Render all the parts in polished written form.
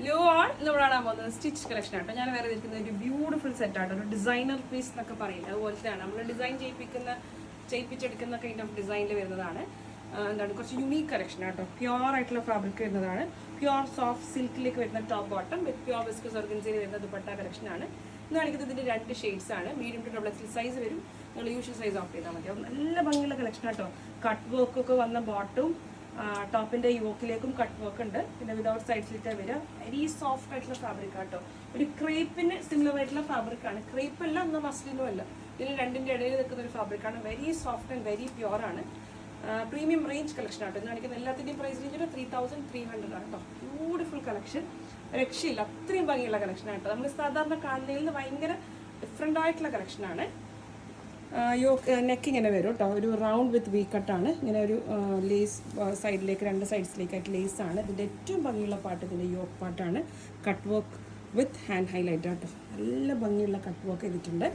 Hello ആൾ നമ്മളാണ് പോകുന്നത് stitch collection ആട്ടോ. ഞാൻ വേറെ ഇരിക്കുന്ന ഒരു ബ്യൂട്ടിഫുൾ സെറ്റ് ആട്ടോ. ഒരു ഡിസൈനർ പീസ് എന്നൊക്കെ പറയില്ല, അതുപോലത്തെയാണ്. നമ്മൾ ഡിസൈൻ ചെയ്യിപ്പിച്ചെടുക്കുന്ന കൈൻഡ് ഓഫ് ഡിസൈനിൽ വരുന്നതാണ്. എന്താണ് കുറച്ച് യുണീക്ക് കളക്ഷൻ ആട്ടോ. പ്യുവർ ആയിട്ടുള്ള ഫാബ്രിക് വരുന്നതാണ്. പ്യുവർ സോഫ്റ്റ് സിൽക്കിലേക്ക് വരുന്ന top bottom with pure viscose ഓർഗൻസയിൽ വരുന്ന ദുപ്പട്ട കളക്ഷനാണ്. ഇന്ന് കാണിക്കുന്നത് ഇതിൻ്റെ 2 ഷെയ്ഡ്സ് ആണ്. Medium to double Excel size വരും. നിങ്ങൾ യൂഷ്വൽ സൈസ് ഓഫ് ചെയ്താൽ മതി. നല്ല ഭംഗിയുള്ള കളക്ഷൻ ആട്ടോ. കട്ട് വർക്കൊക്കെ വന്ന ബോട്ടും ടോപ്പിൻ്റെ യോക്കിലേക്കും കട്ട് വർക്ക് ഉണ്ട്. പിന്നെ വിതൗട്ട് സൈഡ് സ്ലിറ്റ് വരിക. വെരി സോഫ്റ്റ് ആയിട്ടുള്ള ഫാബ്രിക് ആട്ടോ. ഒരു ക്രേപ്പിന് സിമിലർ ആയിട്ടുള്ള ഫാബ്രിക് ആണ്. ക്രേപ്പ് അല്ല, എന്നാൽ മസ്ലിനും അല്ല. ഇതിന് രണ്ടിൻ്റെ ഇടയിൽ നിൽക്കുന്ന ഒരു ഫാബ്രിക് ആണ്. Very soft and very pure ആണ്. പ്രീമിയം റേഞ്ച് കളക്ഷൻ ആട്ടോ. ഇത് കാണിക്കുന്ന എല്ലാത്തിൻ്റെയും പ്രൈസ് റേഞ്ച് 3300 ആണ് കേട്ടോ. ബ്യൂട്ടിഫുൾ കളക്ഷൻ, രക്ഷയില്ല. അത്രയും ഭംഗിയുള്ള കളക്ഷൻ ആട്ടോ. നമ്മൾ സാധാരണ കാണുന്നതിൽ നിന്ന് ഭയങ്കര ഡിഫറെൻ്റ് ആയിട്ടുള്ള കളക്ഷനാണ്. നെക്ക് ഇങ്ങനെ വരും കേട്ടോ. ഒരു റൗണ്ട് വിത്ത് വി കട്ടാണ്. ഇങ്ങനെ ഒരു ലേസ് സൈഡിലേക്ക് 2 സൈഡ്സിലേക്കായിട്ട് ലേസാണ്. ഇതിൻ്റെ ഏറ്റവും ഭംഗിയുള്ള പാട്ട് ഇതിൻ്റെ യോക്ക് പാട്ടാണ്. Cut work with hand highlight ആട്ടോ. നല്ല ഭംഗിയുള്ള കട്ട് വർക്ക് ചെയ്തിട്ടുണ്ട്.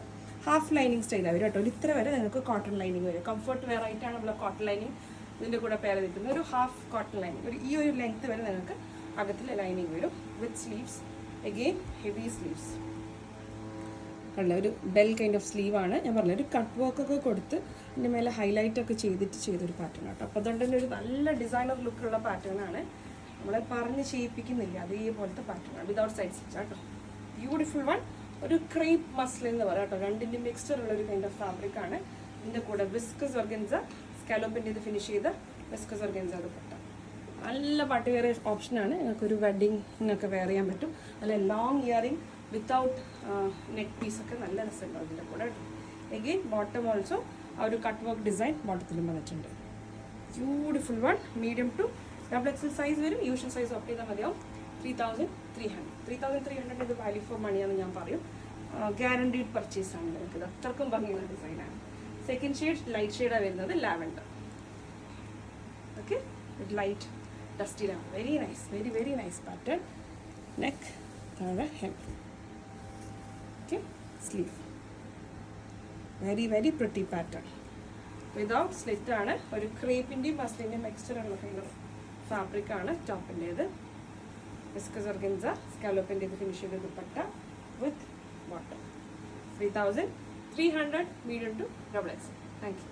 ഹാഫ് ലൈനിങ് സ്റ്റൈലാണ് വരും കേട്ടോ. ഒരു ഇത്ര വരെ നിങ്ങൾക്ക് കോട്ടൺ ലൈനിങ് വരും. കംഫർട്ട് വെയർ ആയിട്ടാണ് നമ്മൾ കോട്ടൺ ലൈനിങ് ഇതിൻ്റെ കൂടെ പേര് നിൽക്കുന്നത്. ഒരു ഹാഫ് കോട്ടൺ ലൈനിങ്, ഈ ഒരു ലെങ്ത്ത് വരെ നിങ്ങൾക്ക് അകത്തിൽ ലൈനിങ് വരും. വിത്ത് സ്ലീവ്സ്, എഗെയിൻ ഹെവി സ്ലീവ്സ്. കണ്ട ഒരു ബെൽ കൈൻഡ് ഓഫ് സ്ലീവാണ്. ഞാൻ പറഞ്ഞത് ഒരു കട്ട് വർക്കൊക്കെ കൊടുത്ത് ഇതിൻ്റെ മേലെ ഹൈലൈറ്റ് ഒക്കെ ചെയ്തൊരു പാറ്റേൺ ആട്ടോ. അപ്പോൾ അതുകൊണ്ട് തന്നെ ഒരു നല്ല ഡിസൈനർ ലുക്കുള്ള പാറ്റേൺ ആണ്. നമ്മളെ പറഞ്ഞ് ചെയ്യിപ്പിക്കുന്നില്ല, അതേപോലത്തെ പാറ്റേൺ ആണ്. വിതൗട്ട് സൈഡ് സ്റ്റിച്ച് ആട്ടോ. Beautiful one. ഒരു ക്രേപ്പ് മസ്ലിൻ എന്ന് പറയാം കേട്ടോ. രണ്ടിൻ്റെ മിക്സ്ചർ ഉള്ള ഒരു കൈൻഡ് ഓഫ് ഫാബ്രിക് ആണ്. ഇതിൻ്റെ കൂടെ വിസ്കസ് ഓർഗൻസ സ്കാലോപ്പിൻ്റെ ഇത് ഫിനിഷ് ചെയ്ത് വിസ്കസ് ഓർഗൻസ അത് പെട്ട നല്ല പാർട്ടി വെയർ ഓപ്ഷനാണ്. നിങ്ങൾക്കൊരു വെഡിങ്ങിനൊക്കെ വെയർ ചെയ്യാൻ പറ്റും. അല്ലെ ലോങ് ഇയറിങ് വിത്തൗട്ട് നെക്ക് പീസൊക്കെ നല്ല രസമുണ്ടാവും ഇതിൻ്റെ കൂടെ. എഗെയിൻ ബോട്ടം ഓൾസോ ആ ഒരു കട്ട് വർക്ക് ഡിസൈൻ ബോട്ടത്തിലും വന്നിട്ടുണ്ട്. Beautiful one. Medium to double Excel size വരും. യൂഷ്വൽ സൈസ് ഓപ്റ്റ് ചെയ്താൽ മതിയാവും. 3300 ഇത് വാല്യൂ ഫോർ മണിയാണെന്ന് ഞാൻ പറയും. ഗ്യാരണ്ടീഡ് പർച്ചേസ് ആണ് നിങ്ങൾക്ക്. ഇത് അത്രക്കും ഭംഗിയുള്ള ഡിസൈനാണ്. സെക്കൻഡ് ഷെയ്ഡ് ലൈറ്റ് ഷെയ്ഡാണ് വരുന്നത്, lavender. Okay, with light dusty lavender. Very nice, very very nice pattern. Neck, താഴെ hem. Sleeve, very very pretty pattern. Without slit ആണ്. ഒരു ക്രേപ്പിൻ്റെയും മസ്ലിൻ്റെയും മിക്സ്ചറുള്ള ഫാബ്രിക് ആണ് ടോപ്പിൻ്റേത്. വിസ്കസ് ഓർഗൻസ സ്കാലോപ്പിൻ്റെ ഇത് ഫിനിഷ് ചെയ്ത് dupatta with bottom. 3300 medium to double X. Thank U.